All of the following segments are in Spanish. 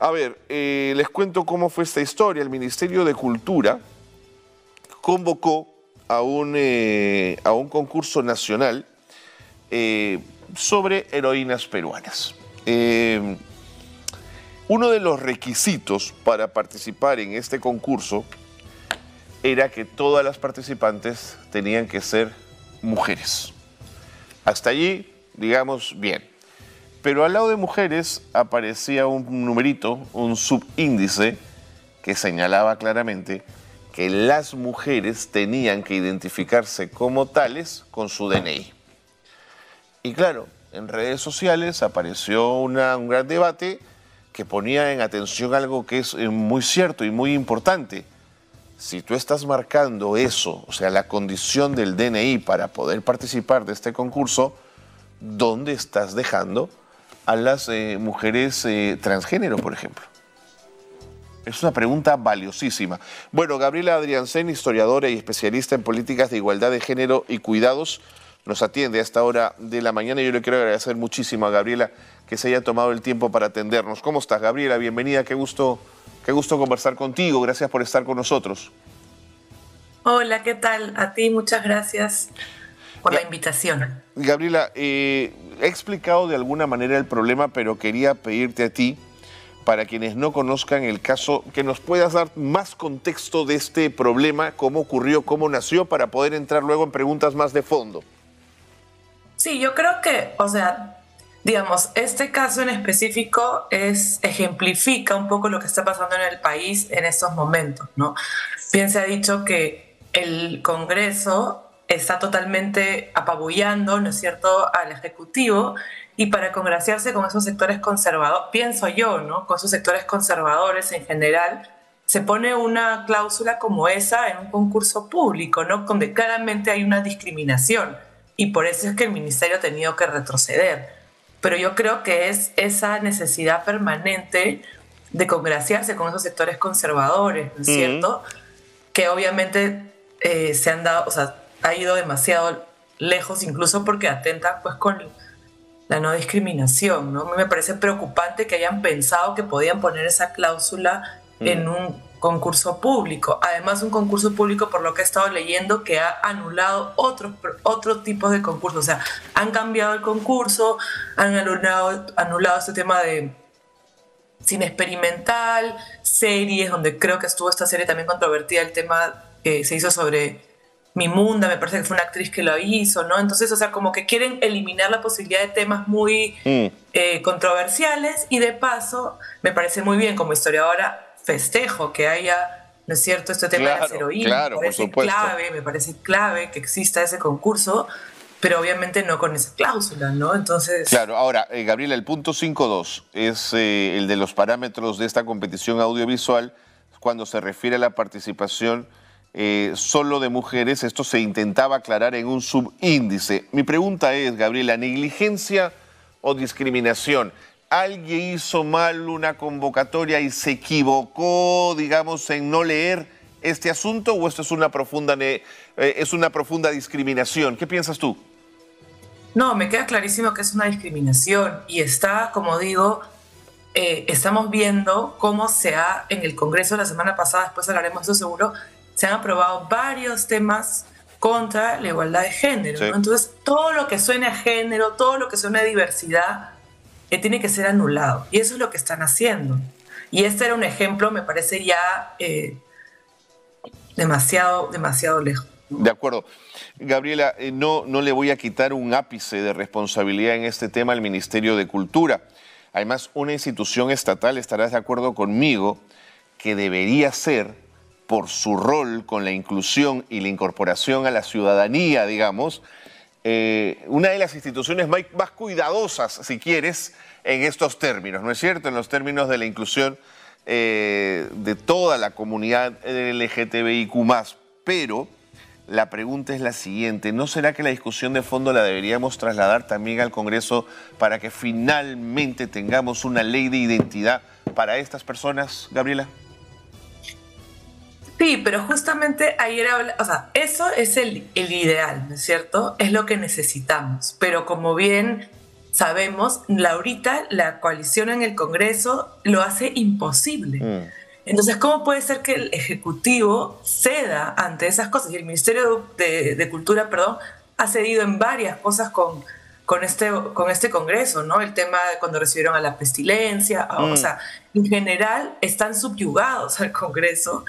A ver, les cuento cómo fue esta historia. El Ministerio de Cultura convocó a un concurso nacional sobre heroínas peruanas. Uno de los requisitos para participar en este concurso era que todas las participantes tenían que ser mujeres. Hasta allí, digamos, bien. Pero al lado de mujeres aparecía un numerito, un subíndice, que señalaba claramente que las mujeres tenían que identificarse como tales con su DNI. Y claro, en redes sociales apareció un gran debate que ponía en atención algo que es muy cierto y muy importante. Si tú estás marcando eso, o sea, la condición del DNI para poder participar de este concurso, ¿dónde estás dejando a las mujeres transgénero, por ejemplo? Es una pregunta valiosísima. Bueno, Gabriela Adriancén, historiadora y especialista en políticas de igualdad de género y cuidados, nos atiende a esta hora de la mañana. Yo le quiero agradecer muchísimo a Gabriela que se haya tomado el tiempo para atendernos. ¿Cómo estás, Gabriela? Bienvenida, qué gusto conversar contigo. Gracias por estar con nosotros. Hola, ¿qué tal? A ti muchas gracias por la invitación. Gabriela, he explicado de alguna manera el problema, pero quería pedirte a ti, para quienes no conozcan el caso, que nos puedas dar más contexto de este problema, cómo ocurrió, cómo nació, para poder entrar luego en preguntas más de fondo. Sí, yo creo que, digamos, este caso en específico ejemplifica un poco lo que está pasando en el país en estos momentos, ¿no? Bien se ha dicho que el Congreso está totalmente apabullando, ¿no es cierto?, al Ejecutivo, y para congraciarse con esos sectores conservadores, pienso yo, ¿no?, con esos sectores conservadores en general, se pone una cláusula como esa en un concurso público, ¿no?, donde claramente hay una discriminación, y por eso es que el Ministerio ha tenido que retroceder. Pero yo creo que es esa necesidad permanente de congraciarse con esos sectores conservadores, ¿no es cierto?, que obviamente se han dado, ha ido demasiado lejos, incluso porque atenta pues con la no discriminación, ¿no? A mí me parece preocupante que hayan pensado que podían poner esa cláusula en un concurso público. Además, un concurso público, por lo que he estado leyendo, que ha anulado otros tipos de concursos. O sea, han cambiado el concurso, han anulado este tema de cine experimental, series, donde creo que estuvo esta serie también controvertida, el tema que se hizo sobre Mimunda, me parece que fue una actriz que lo hizo, ¿no? Entonces, como que quieren eliminar la posibilidad de temas muy controversiales, y de paso, me parece muy bien, como historiadora, festejo que haya, ¿no es cierto?, este tema de las heroínas. Claro, por supuesto. Me parece clave que exista ese concurso, pero obviamente no con esa cláusula, ¿no? Entonces... Claro, ahora, Gabriela, el punto 5.2 es el de los parámetros de esta competición audiovisual cuando se refiere a la participación solo de mujeres. Esto se intentaba aclarar en un subíndice. Mi pregunta es, Gabriela, ¿negligencia o discriminación? ¿Alguien hizo mal una convocatoria y se equivocó, digamos, en no leer este asunto, o esto es una profunda discriminación? ¿Qué piensas tú? No, me queda clarísimo que es una discriminación, y está, como digo, estamos viendo cómo en el Congreso la semana pasada, después hablaremos de eso seguro, se han aprobado varios temas contra la igualdad de género, ¿no? Entonces, todo lo que suene a género, todo lo que suene a diversidad, tiene que ser anulado, y eso es lo que están haciendo. Y este era un ejemplo, me parece ya demasiado lejos. De acuerdo. Gabriela, no le voy a quitar un ápice de responsabilidad en este tema al Ministerio de Cultura. Además, una institución estatal, estarás de acuerdo conmigo, que debería ser, por su rol con la inclusión y la incorporación a la ciudadanía, digamos, una de las instituciones más cuidadosas, si quieres, en estos términos, ¿no es cierto?, en los términos de la inclusión de toda la comunidad LGTBIQ+. Pero la pregunta es la siguiente: ¿no será que la discusión de fondo la deberíamos trasladar también al Congreso para que finalmente tengamos una ley de identidad para estas personas, Gabriela? Sí, pero justamente ayer eso es el ideal, ¿no es cierto? Es lo que necesitamos. Pero como bien sabemos, ahorita la coalición en el Congreso lo hace imposible. Entonces, ¿cómo puede ser que el Ejecutivo ceda ante esas cosas? Y el Ministerio de Cultura, perdón, ha cedido en varias cosas con este Congreso, ¿no? El tema de cuando recibieron a la pestilencia, o sea, en general están subyugados al Congreso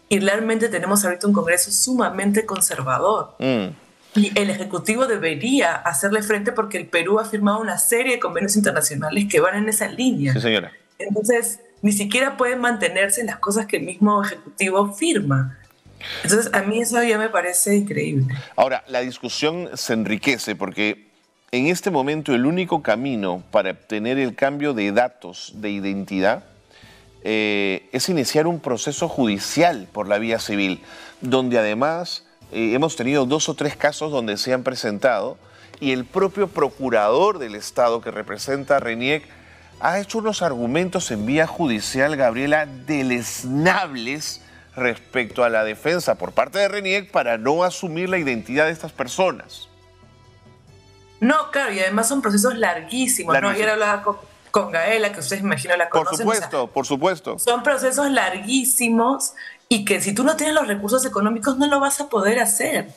y realmente tenemos ahorita un Congreso sumamente conservador. Y el Ejecutivo debería hacerle frente porque el Perú ha firmado una serie de convenios internacionales que van en esa línea. Sí, señora. Entonces, ni siquiera pueden mantenerse en las cosas que el mismo Ejecutivo firma. Entonces, a mí eso ya me parece increíble. Ahora, la discusión se enriquece porque en este momento el único camino para obtener el cambio de datos de identidad es iniciar un proceso judicial por la vía civil, donde además hemos tenido 2 o 3 casos donde se han presentado y el propio procurador del Estado que representa a RENIEC ha hecho unos argumentos en vía judicial, Gabriela, deleznables respecto a la defensa por parte de RENIEC para no asumir la identidad de estas personas. No, claro, y además son procesos larguísimos. ¿No? Ayer hablaba con Gaela, que ustedes me imagino la conocen. Por supuesto, por supuesto. Son procesos larguísimos y que si tú no tienes los recursos económicos no lo vas a poder hacer.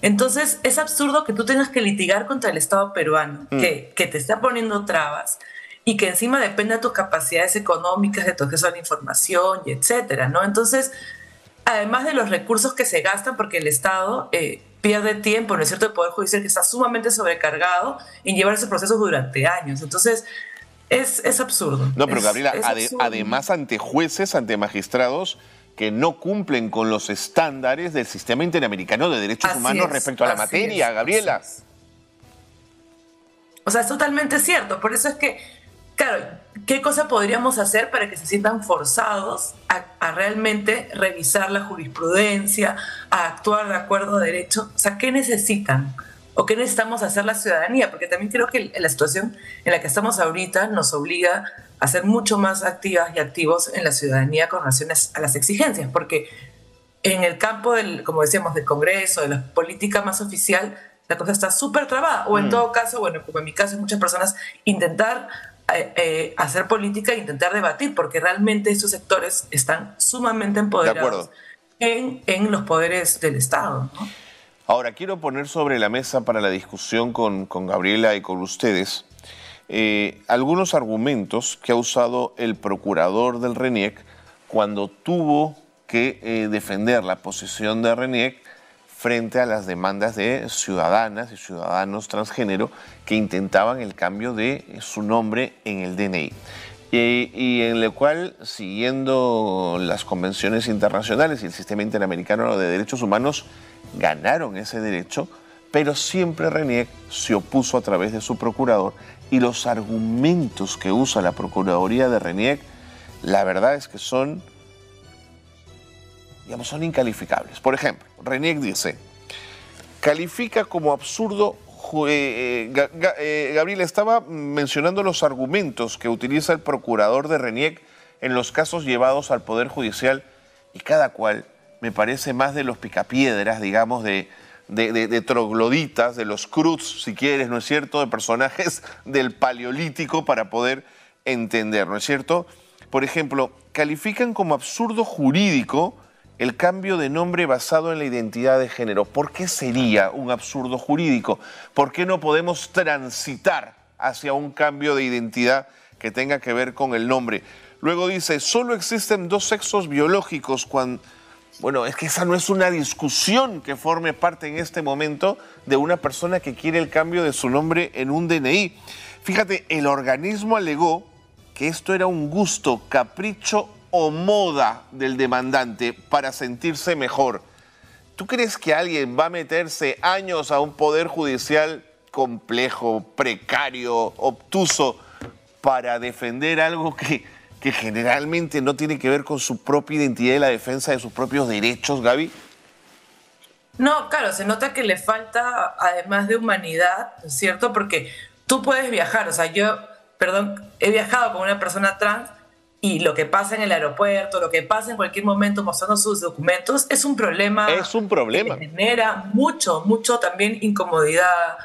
Entonces es absurdo que tú tengas que litigar contra el Estado peruano, que te está poniendo trabas y que encima depende de tus capacidades económicas, de tu acceso a la información, y etcétera, ¿no? Entonces, además de los recursos que se gastan, porque el Estado pierde tiempo, ¿no es cierto?, el Poder Judicial que está sumamente sobrecargado en llevar esos procesos durante años. Entonces, es absurdo. No, pero Gabriela, además ante jueces, ante magistrados que no cumplen con los estándares del sistema interamericano de derechos humanos respecto a la materia, Gabriela. O sea, es totalmente cierto. Por eso es que, claro, ¿qué cosa podríamos hacer para que se sientan forzados a realmente revisar la jurisprudencia, a actuar de acuerdo a derecho? O sea, ¿qué necesitan? ¿O qué necesitamos hacer la ciudadanía? Porque también creo que la situación en la que estamos ahorita nos obliga a ser mucho más activas y activos en la ciudadanía con relación a las exigencias, porque en el campo del, como decíamos, del Congreso, de la política más oficial, la cosa está súper trabada. O en todo caso, bueno, como en mi caso, muchas personas intentar hacer política e intentar debatir, porque realmente estos sectores están sumamente empoderados en los poderes del Estado, ¿no? Ahora, quiero poner sobre la mesa para la discusión con Gabriela y con ustedes algunos argumentos que ha usado el procurador del RENIEC cuando tuvo que defender la posición de RENIEC frente a las demandas de ciudadanas y ciudadanos transgénero que intentaban el cambio de su nombre en el DNI. Y en el cual, siguiendo las convenciones internacionales y el sistema interamericano de derechos humanos, ganaron ese derecho, pero siempre RENIEC se opuso a través de su procurador y los argumentos que usa la Procuraduría de RENIEC, la verdad es que son, digamos, son incalificables. Por ejemplo, RENIEC dice, califica como absurdo, Gabriel estaba mencionando los argumentos que utiliza el procurador de RENIEC en los casos llevados al Poder Judicial y cada cual me parece más de los picapiedras, digamos, de trogloditas, de los cruz, si quieres, ¿no es cierto?, de personajes del Paleolítico para poder entender, ¿no es cierto? Por ejemplo, califican como absurdo jurídico el cambio de nombre basado en la identidad de género. ¿Por qué sería un absurdo jurídico? ¿Por qué no podemos transitar hacia un cambio de identidad que tenga que ver con el nombre? Luego dice, solo existen 2 sexos biológicos cuando... Bueno, es que esa no es una discusión que forme parte en este momento de una persona que quiere el cambio de su nombre en un DNI. Fíjate, el organismo alegó que esto era un gusto, capricho o moda del demandante para sentirse mejor. ¿Tú crees que alguien va a meterse años a un poder judicial complejo, precario, obtuso, para defender algo que generalmente no tiene que ver con su propia identidad y la defensa de sus propios derechos, Gaby? No, claro, se nota que le falta, además de humanidad, ¿no es cierto? Porque tú puedes viajar, o sea, yo, perdón, he viajado con una persona trans y lo que pasa en el aeropuerto, lo que pasa en cualquier momento mostrando sus documentos, es un problema. Es un problema. Que genera mucho también incomodidad,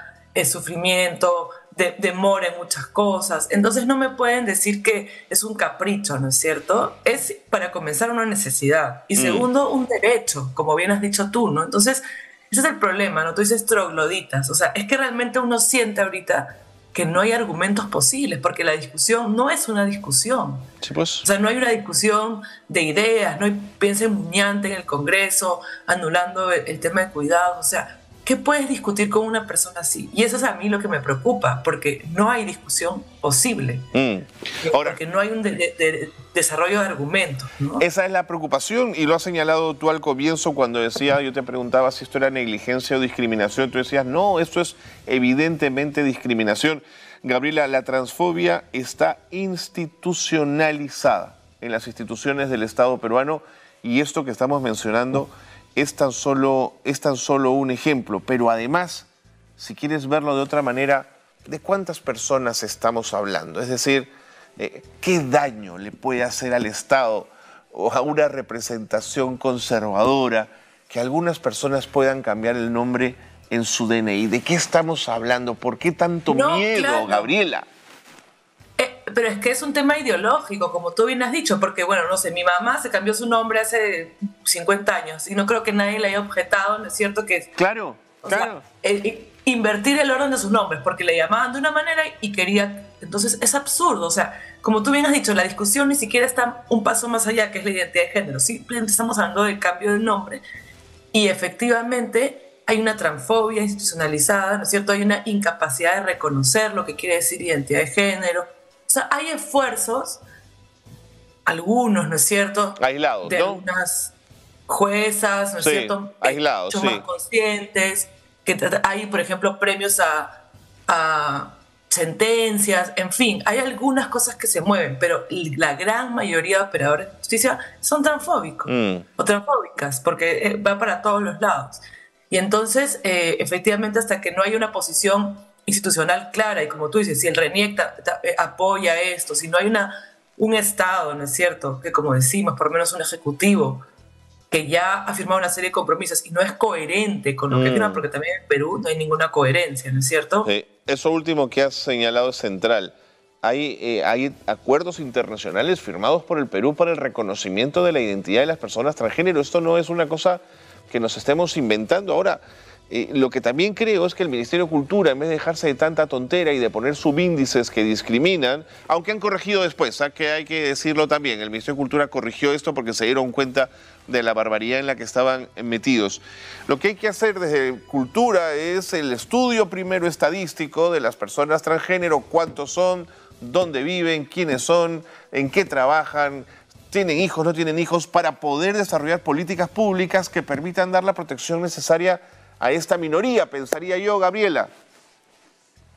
sufrimiento, demora en muchas cosas. Entonces no me pueden decir que es un capricho, ¿no es cierto? Es, para comenzar, una necesidad. Y segundo, un derecho, como bien has dicho tú, ¿no? Entonces, ese es el problema, ¿no? Tú dices trogloditas. O sea, es que realmente uno siente ahorita que no hay argumentos posibles, porque la discusión no es una discusión. Sí, pues. O sea, no hay una discusión de ideas, no hay piensa muñante en el Congreso, anulando el tema de cuidado. O sea, ¿qué puedes discutir con una persona así? Y eso es a mí lo que me preocupa, porque no hay discusión posible. Ahora, porque no hay un desarrollo de argumentos, ¿no? Esa es la preocupación, y lo has señalado tú al comienzo cuando decía, yo te preguntaba si esto era negligencia o discriminación. Tú decías, no, esto es evidentemente discriminación. Gabriela, la transfobia está institucionalizada en las instituciones del Estado peruano, y esto que estamos mencionando es tan solo un ejemplo. Pero además, si quieres verlo de otra manera, ¿de cuántas personas estamos hablando? Es decir, ¿qué daño le puede hacer al Estado o a una representación conservadora que algunas personas puedan cambiar el nombre en su DNI? ¿De qué estamos hablando? ¿Por qué tanto miedo, claro, Gabriela? Pero es que es un tema ideológico, como tú bien has dicho, porque, bueno, no sé, mi mamá se cambió su nombre hace 50 años y no creo que nadie le haya objetado, ¿no es cierto? Que, claro, claro. Invertir el orden de sus nombres, porque le llamaban de una manera y quería... Entonces es absurdo, o sea, como tú bien has dicho, la discusión ni siquiera está un paso más allá, que es la identidad de género. Simplemente estamos hablando del cambio del nombre y efectivamente hay una transfobia institucionalizada, ¿no es cierto? Hay una incapacidad de reconocer lo que quiere decir identidad de género. O sea, hay esfuerzos, algunos, ¿no es cierto? Aislados, de, ¿no?, algunas juezas, ¿no es cierto? Aislados, mucho más conscientes, que hay, por ejemplo, premios a sentencias, en fin, hay algunas cosas que se mueven, pero la gran mayoría de operadores de justicia son transfóbicos o transfóbicas, porque va para todos los lados. Y entonces, efectivamente, hasta que no haya una posición institucional clara, y como tú dices, si el RENIEC apoya esto, si no hay un Estado, ¿no es cierto?, que, como decimos, por lo menos un ejecutivo, que ya ha firmado una serie de compromisos y no es coherente con lo que firma, porque también en Perú no hay ninguna coherencia, ¿no es cierto? Eso último que has señalado es central. Hay acuerdos internacionales firmados por el Perú para el reconocimiento de la identidad de las personas transgénero. Esto no es una cosa que nos estemos inventando. Ahora, lo que también creo es que el Ministerio de Cultura, en vez de dejarse de tanta tontera y de poner subíndices que discriminan, aunque han corregido después, que hay que decirlo también, el Ministerio de Cultura corrigió esto porque se dieron cuenta de la barbaridad en la que estaban metidos. Lo que hay que hacer desde Cultura es el estudio primero estadístico de las personas transgénero, cuántos son, dónde viven, quiénes son, en qué trabajan, tienen hijos, no tienen hijos, para poder desarrollar políticas públicas que permitan dar la protección necesaria a esta minoría, pensaría yo, Gabriela.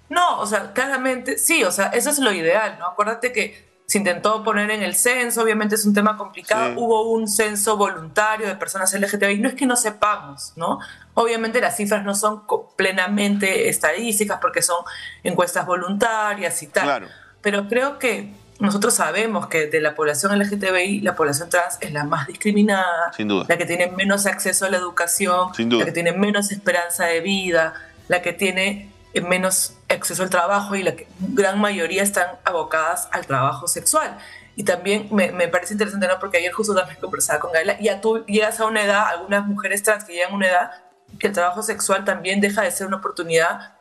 No, o sea, claramente, sí, o sea, eso es lo ideal, ¿no? Acuérdate que se intentó poner en el censo, obviamente es un tema complicado, sí. Hubo un censo voluntario de personas LGTBI, no es que no sepamos, ¿no? Obviamente las cifras no son plenamente estadísticas porque son encuestas voluntarias y tal, claro. Pero creo que nosotros sabemos que de la población LGTBI, la población trans es la más discriminada, sin duda, la que tiene menos acceso a la educación, sin duda, la que tiene menos esperanza de vida, la que tiene menos acceso al trabajo y la gran mayoría están abocadas al trabajo sexual. Y también me parece interesante, ¿no?, porque ayer justo también conversaba con Gaila, ya tú llegas a una edad, algunas mujeres trans que llegan a una edad que el trabajo sexual también deja de ser una oportunidad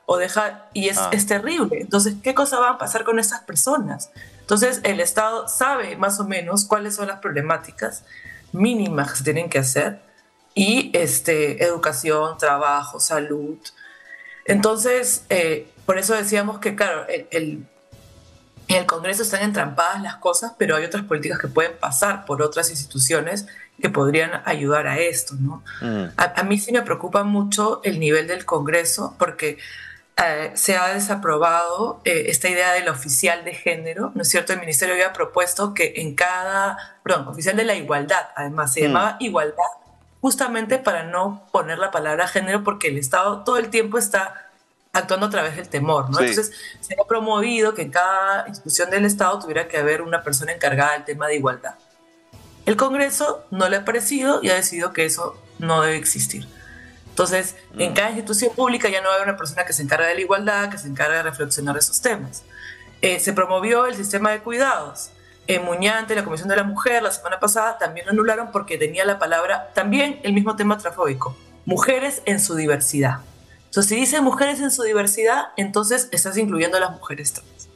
y es terrible. Entonces, ¿qué cosa va a pasar con esas personas? Entonces, el Estado sabe más o menos cuáles son las problemáticas mínimas que se tienen que hacer y educación, trabajo, salud. Entonces, por eso decíamos que, claro, en el Congreso están entrampadas las cosas, pero hay otras políticas que pueden pasar por otras instituciones que podrían ayudar a esto, ¿no? A mí sí me preocupa mucho el nivel del Congreso porque se ha desaprobado esta idea del oficial de género, ¿no es cierto? El Ministerio había propuesto que oficial de la igualdad, además, se llamaba igualdad, justamente para no poner la palabra género, porque el Estado todo el tiempo está actuando a través del temor, ¿no? Sí. Entonces, se ha promovido que en cada institución del Estado tuviera que haber una persona encargada del tema de igualdad. El Congreso no le ha parecido y ha decidido que eso no debe existir. Entonces, en cada institución pública ya no hay una persona que se encarga de la igualdad, que se encarga de reflexionar esos temas. Se promovió el sistema de cuidados. En Muñante, la Comisión de la Mujer, la semana pasada, también lo anularon porque tenía la palabra, también el mismo tema transfóbico, mujeres en su diversidad. Entonces, si dice mujeres en su diversidad, entonces estás incluyendo a las mujeres trans.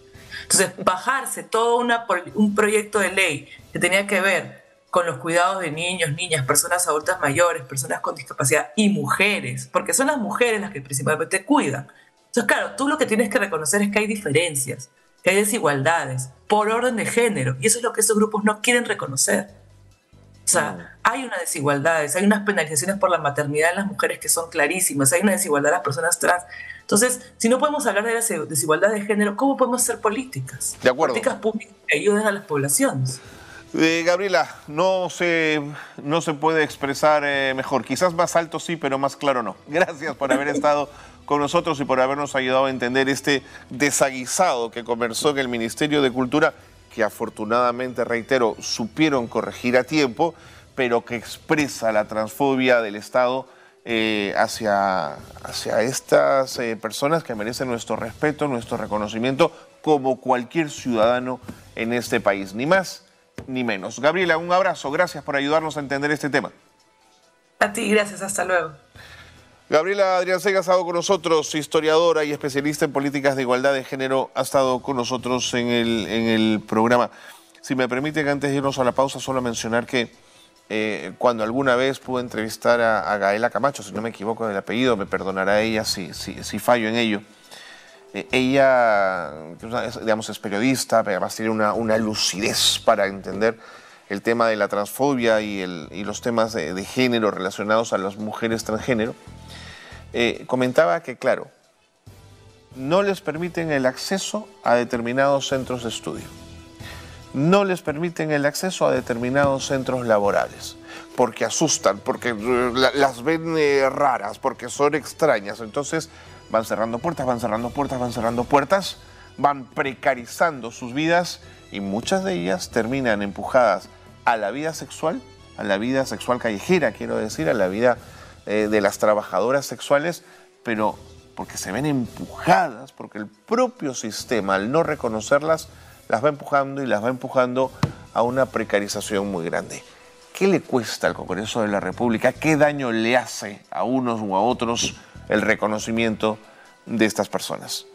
Entonces, bajarse todo un proyecto de ley que tenía que ver con los cuidados de niños, niñas, personas adultas mayores, personas con discapacidad y mujeres, porque son las mujeres las que principalmente cuidan. Entonces, claro, tú lo que tienes que reconocer es que hay diferencias, que hay desigualdades por orden de género, y eso es lo que esos grupos no quieren reconocer. O sea, hay unas desigualdades, hay unas penalizaciones por la maternidad en las mujeres que son clarísimas, hay una desigualdad en las personas trans. Entonces, si no podemos hablar de la desigualdad de género, ¿cómo podemos hacer políticas? De acuerdo. Políticas públicas que ayuden a las poblaciones. Gabriela, no se puede expresar mejor. Quizás más alto sí, pero más claro no. Gracias por haber estado con nosotros y por habernos ayudado a entender este desaguisado que comenzó en el Ministerio de Cultura, que afortunadamente, reitero, supieron corregir a tiempo, pero que expresa la transfobia del Estado hacia estas personas que merecen nuestro respeto, nuestro reconocimiento, como cualquier ciudadano en este país. Ni más ni menos. Gabriela, un abrazo. Gracias por ayudarnos a entender este tema. A ti, gracias. Hasta luego. Gabriela Adriancega ha estado con nosotros, historiadora y especialista en políticas de igualdad de género, ha estado con nosotros en el programa. Si me permiten, antes de irnos a la pausa, solo mencionar que cuando alguna vez pude entrevistar a Gaela Camacho, si no me equivoco del apellido, me perdonará ella si fallo en ello. Ella, digamos, es periodista, pero además tiene una lucidez para entender el tema de la transfobia y los temas de género relacionados a las mujeres transgénero. Comentaba que, claro, no les permiten el acceso a determinados centros de estudio. No les permiten el acceso a determinados centros laborales, porque asustan, porque las ven raras, porque son extrañas. Entonces van cerrando puertas, van cerrando puertas, van cerrando puertas, van precarizando sus vidas y muchas de ellas terminan empujadas a la vida sexual callejera, quiero decir, a la vida de las trabajadoras sexuales, pero porque se ven empujadas, porque el propio sistema, al no reconocerlas, las va empujando y las va empujando a una precarización muy grande. ¿Qué le cuesta al Congreso de la República? ¿Qué daño le hace a unos o a otros el reconocimiento de estas personas?